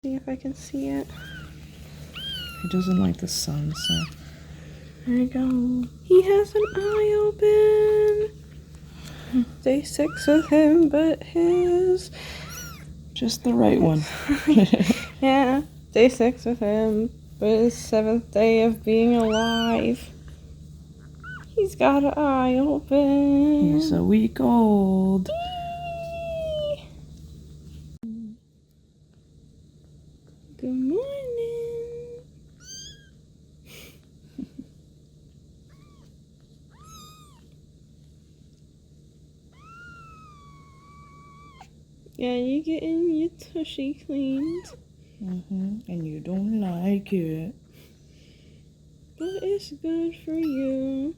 See if I can see it. He doesn't like the sun, so. There you go. He has an eye open. Day 6 with him, but his. Just the right one. Yeah, day 6 with him, but his 7th day of being alive. He's got an eye open. He's a week old. Good morning. Yeah, you getting your tushy cleaned. And you don't like it. But it's good for you.